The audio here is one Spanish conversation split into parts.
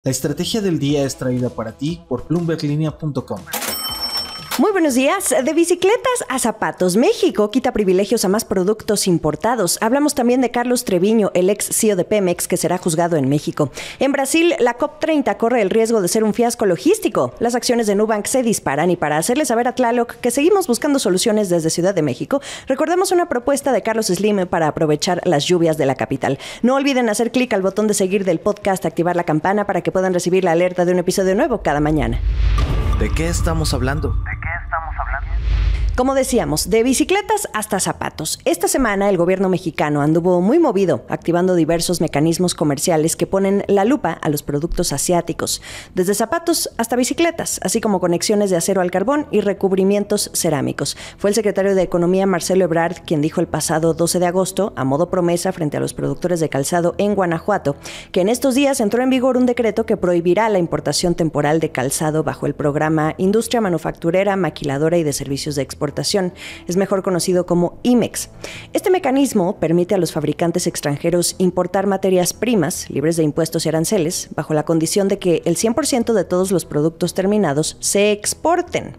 La estrategia del día es traída para ti por bloomberglinea.com. Muy buenos días. De bicicletas a zapatos, México quita privilegios a más productos importados. Hablamos también de Carlos Treviño, el ex CEO de Pemex, que será juzgado en México. En Brasil, la COP30 corre el riesgo de ser un fiasco logístico. Las acciones de Nubank se disparan y para hacerle saber a Tlaloc que seguimos buscando soluciones desde Ciudad de México, recordamos una propuesta de Carlos Slim para aprovechar las lluvias de la capital. No olviden hacer clic al botón de seguir del podcast, activar la campana para que puedan recibir la alerta de un episodio nuevo cada mañana. ¿De qué estamos hablando? Como decíamos, de bicicletas hasta zapatos. Esta semana el gobierno mexicano anduvo muy movido, activando diversos mecanismos comerciales que ponen la lupa a los productos asiáticos, desde zapatos hasta bicicletas, así como conexiones de acero al carbón y recubrimientos cerámicos. Fue el secretario de Economía, Marcelo Ebrard, quien dijo el pasado 12 de agosto, a modo promesa frente a los productores de calzado en Guanajuato, que en estos días entró en vigor un decreto que prohibirá la importación temporal de calzado bajo el programa Industria Manufacturera, Maquiladora y de Servicios de Exportación. Es mejor conocido como IMEX. Este mecanismo permite a los fabricantes extranjeros importar materias primas libres de impuestos y aranceles bajo la condición de que el 100% de todos los productos terminados se exporten.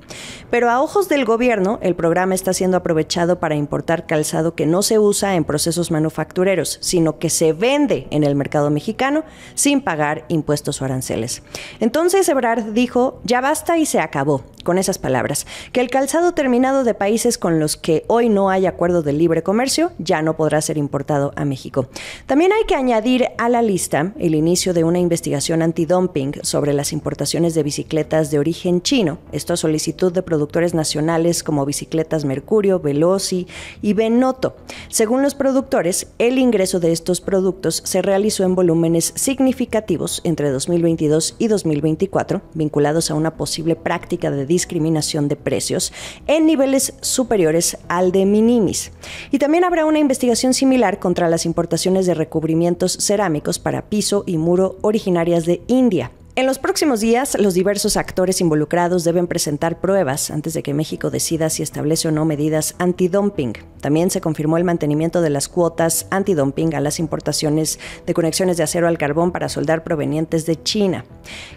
Pero a ojos del gobierno, el programa está siendo aprovechado para importar calzado que no se usa en procesos manufactureros, sino que se vende en el mercado mexicano sin pagar impuestos o aranceles. Entonces Ebrard dijo, ya basta y se acabó, con esas palabras, que el calzado terminado de países con los que hoy no hay acuerdo de libre comercio ya no podrá ser importado a México. También hay que añadir a la lista el inicio de una investigación antidumping sobre las importaciones de bicicletas de origen chino, esto a solicitud de productores nacionales como Bicicletas Mercurio, Veloci y Benoto. Según los productores, el ingreso de estos productos se realizó en volúmenes significativos entre 2022 y 2024, vinculados a una posible práctica de discriminación de precios en niveles superiores al de minimis. Y también habrá una investigación similar contra las importaciones de recubrimientos cerámicos para piso y muro originarias de India. En los próximos días, los diversos actores involucrados deben presentar pruebas antes de que México decida si establece o no medidas antidumping. También se confirmó el mantenimiento de las cuotas antidumping a las importaciones de conexiones de acero al carbón para soldar provenientes de China.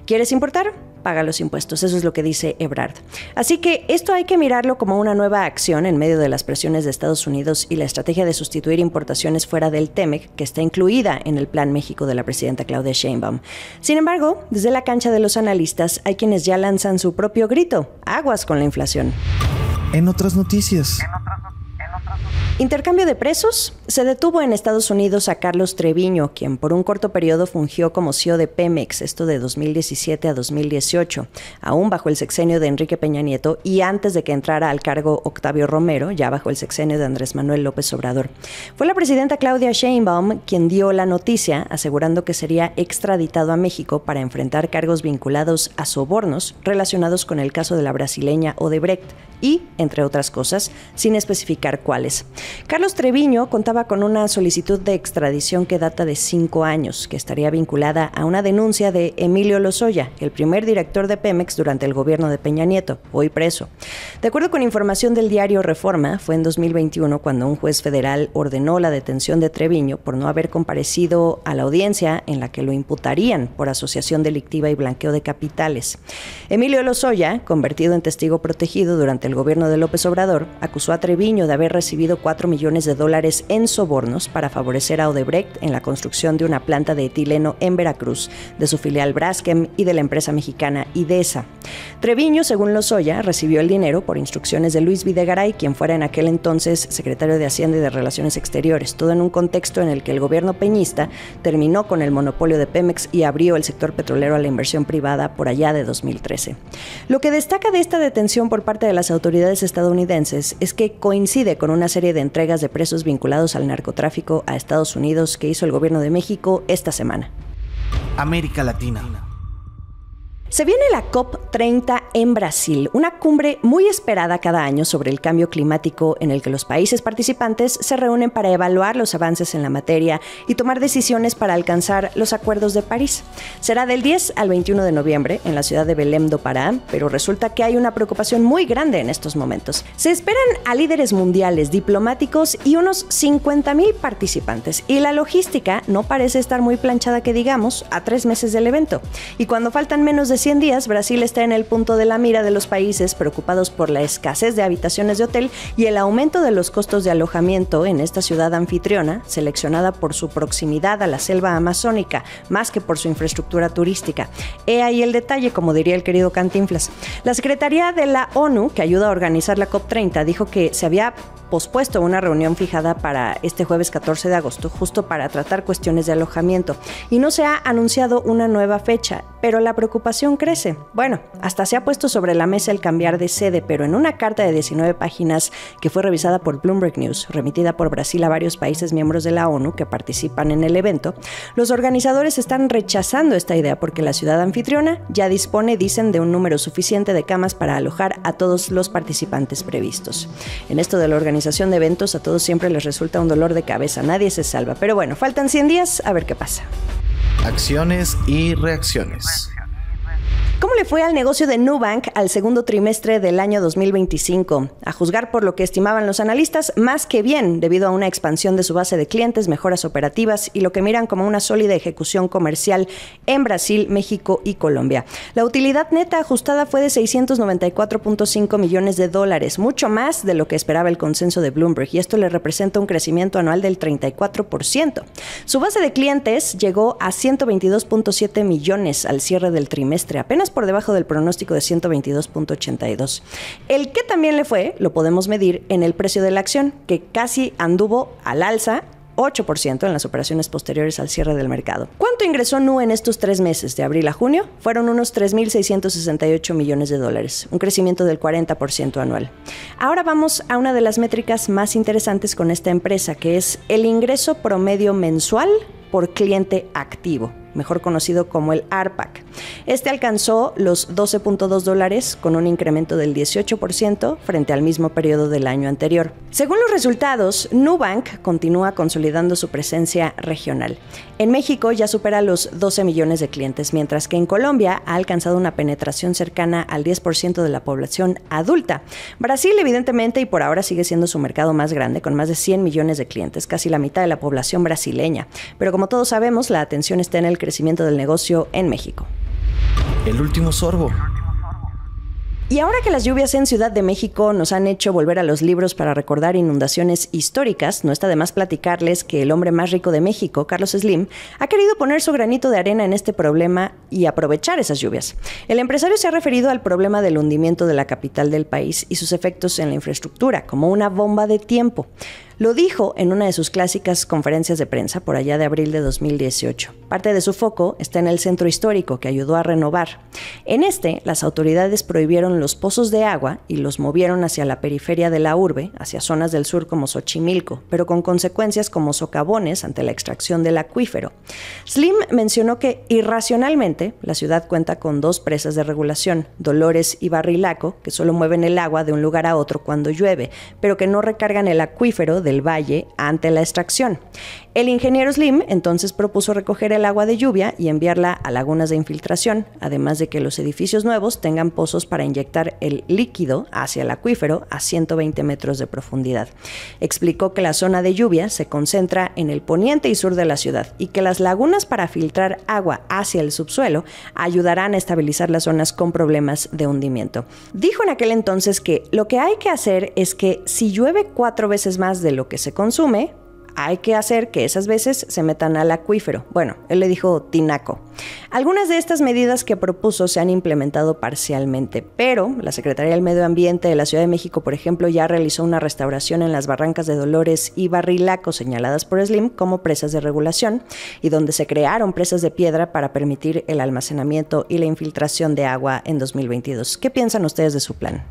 ¿Quieres importar? Paga los impuestos, eso es lo que dice Ebrard. Así que esto hay que mirarlo como una nueva acción en medio de las presiones de Estados Unidos y la estrategia de sustituir importaciones fuera del TEMEC, que está incluida en el Plan México de la presidenta Claudia Sheinbaum. Sin embargo, desde la cancha de los analistas hay quienes ya lanzan su propio grito: aguas con la inflación. En otras noticias. Intercambio de presos. Se detuvo en Estados Unidos a Carlos Treviño, quien por un corto periodo fungió como CEO de Pemex, esto de 2017 a 2018, aún bajo el sexenio de Enrique Peña Nieto y antes de que entrara al cargo Octavio Romero, ya bajo el sexenio de Andrés Manuel López Obrador. Fue la presidenta Claudia Sheinbaum quien dio la noticia, asegurando que sería extraditado a México para enfrentar cargos vinculados a sobornos relacionados con el caso de la brasileña Odebrecht y, entre otras cosas, sin especificar cuáles. Carlos Treviño contaba con una solicitud de extradición que data de 5 años, que estaría vinculada a una denuncia de Emilio Lozoya, el primer director de Pemex durante el gobierno de Peña Nieto, hoy preso. De acuerdo con información del diario Reforma, fue en 2021 cuando un juez federal ordenó la detención de Treviño por no haber comparecido a la audiencia en la que lo imputarían por asociación delictiva y blanqueo de capitales. Emilio Lozoya, convertido en testigo protegido durante el gobierno de López Obrador, acusó a Treviño de haber recibido $4 millones en sobornos para favorecer a Odebrecht en la construcción de una planta de etileno en Veracruz, de su filial Braskem y de la empresa mexicana Idesa. Treviño, según Lozoya, recibió el dinero por instrucciones de Luis Videgaray, quien fuera en aquel entonces secretario de Hacienda y de Relaciones Exteriores, todo en un contexto en el que el gobierno peñista terminó con el monopolio de Pemex y abrió el sector petrolero a la inversión privada por allá de 2013. Lo que destaca de esta detención por parte de las autoridades estadounidenses es que coincide con una serie de entregas de presos vinculados al narcotráfico a Estados Unidos que hizo el gobierno de México esta semana. América Latina. Se viene la COP COP30 en Brasil, una cumbre muy esperada cada año sobre el cambio climático en el que los países participantes se reúnen para evaluar los avances en la materia y tomar decisiones para alcanzar los acuerdos de París. Será del 10 al 21 de noviembre en la ciudad de Belém do Pará, pero resulta que hay una preocupación muy grande en estos momentos. Se esperan a líderes mundiales, diplomáticos y unos 50,000 participantes, y la logística no parece estar muy planchada que digamos a 3 meses del evento. Y cuando faltan menos de 100 días, Brasil está en el punto de la mira de los países preocupados por la escasez de habitaciones de hotel y el aumento de los costos de alojamiento en esta ciudad anfitriona, seleccionada por su proximidad a la selva amazónica, más que por su infraestructura turística. He ahí el detalle, como diría el querido Cantinflas. La Secretaría de la ONU, que ayuda a organizar la COP30, dijo que se había pospuesto una reunión fijada para este jueves 14 de agosto, justo para tratar cuestiones de alojamiento, y no se ha anunciado una nueva fecha, pero la preocupación crece. Bueno, hasta se ha puesto sobre la mesa el cambiar de sede, pero en una carta de 19 páginas que fue revisada por Bloomberg News, remitida por Brasil a varios países miembros de la ONU que participan en el evento, los organizadores están rechazando esta idea porque la ciudad anfitriona ya dispone, dicen, de un número suficiente de camas para alojar a todos los participantes previstos. En esto de la organización de eventos, a todos siempre les resulta un dolor de cabeza, nadie se salva. Pero bueno, faltan 100 días, a ver qué pasa. Acciones y reacciones. ¿Cómo le fue al negocio de Nubank al segundo trimestre del año 2025? A juzgar por lo que estimaban los analistas, más que bien, debido a una expansión de su base de clientes, mejoras operativas y lo que miran como una sólida ejecución comercial en Brasil, México y Colombia. La utilidad neta ajustada fue de $694.5 millones, mucho más de lo que esperaba el consenso de Bloomberg, y esto le representa un crecimiento anual del 34%. Su base de clientes llegó a 122.7 millones al cierre del trimestre, apenas por debajo del pronóstico de 122.82. El que también le fue, lo podemos medir en el precio de la acción, que casi anduvo al alza 8% en las operaciones posteriores al cierre del mercado. ¿Cuánto ingresó Nu en estos 3 meses, de abril a junio? Fueron unos $3,668 millones, un crecimiento del 40% anual. Ahora vamos a una de las métricas más interesantes con esta empresa, que es el ingreso promedio mensual por cliente activo, mejor conocido como el ARPAC. Este alcanzó los $12.2 con un incremento del 18% frente al mismo periodo del año anterior. Según los resultados, Nubank continúa consolidando su presencia regional. En México ya supera los 12 millones de clientes, mientras que en Colombia ha alcanzado una penetración cercana al 10% de la población adulta. Brasil, evidentemente, y por ahora sigue siendo su mercado más grande, con más de 100 millones de clientes, casi la mitad de la población brasileña. Pero como todos sabemos, la atención está en el crecimiento del negocio en México. El último sorbo. Y ahora que las lluvias en Ciudad de México nos han hecho volver a los libros para recordar inundaciones históricas, no está de más platicarles que el hombre más rico de México, Carlos Slim, ha querido poner su granito de arena en este problema y aprovechar esas lluvias. El empresario se ha referido al problema del hundimiento de la capital del país y sus efectos en la infraestructura como una bomba de tiempo. Lo dijo en una de sus clásicas conferencias de prensa por allá de abril de 2018. Parte de su foco está en el centro histórico que ayudó a renovar. En las autoridades prohibieron los pozos de agua y los movieron hacia la periferia de la urbe, hacia zonas del sur como Xochimilco, pero con consecuencias como socavones ante la extracción del acuífero. Slim mencionó que irracionalmente la ciudad cuenta con 2 presas de regulación, Dolores y Barrilaco, que solo mueven el agua de un lugar a otro cuando llueve, pero que no recargan el acuífero del valle ante la extracción. El ingeniero Slim entonces propuso recoger el agua de lluvia y enviarla a lagunas de infiltración, además de que los edificios nuevos tengan pozos para inyectar el líquido hacia el acuífero a 120 metros de profundidad. Explicó que la zona de lluvia se concentra en el poniente y sur de la ciudad y que las lagunas para filtrar agua hacia el subsuelo ayudarán a estabilizar las zonas con problemas de hundimiento. Dijo en aquel entonces que lo que hay que hacer es que si llueve 4 veces más de lo que se consume, hay que hacer que esas veces se metan al acuífero. Bueno, él le dijo tinaco. Algunas de estas medidas que propuso se han implementado parcialmente, pero la Secretaría del Medio Ambiente de la Ciudad de México, por ejemplo, ya realizó una restauración en las barrancas de Dolores y Barrilaco señaladas por Slim como presas de regulación y donde se crearon presas de piedra para permitir el almacenamiento y la infiltración de agua en 2022. ¿Qué piensan ustedes de su plan?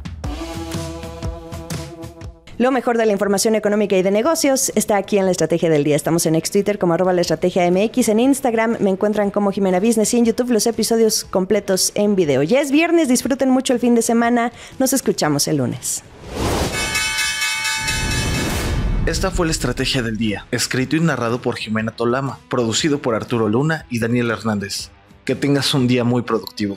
Lo mejor de la información económica y de negocios está aquí en La Estrategia del Día. Estamos en Twitter como @laestrategiamx, en Instagram me encuentran como Jimena Business y en YouTube los episodios completos en video. Ya es viernes, disfruten mucho el fin de semana. Nos escuchamos el lunes. Esta fue La Estrategia del Día, escrito y narrado por Jimena Tolama, producido por Arturo Luna y Daniel Hernández. Que tengas un día muy productivo.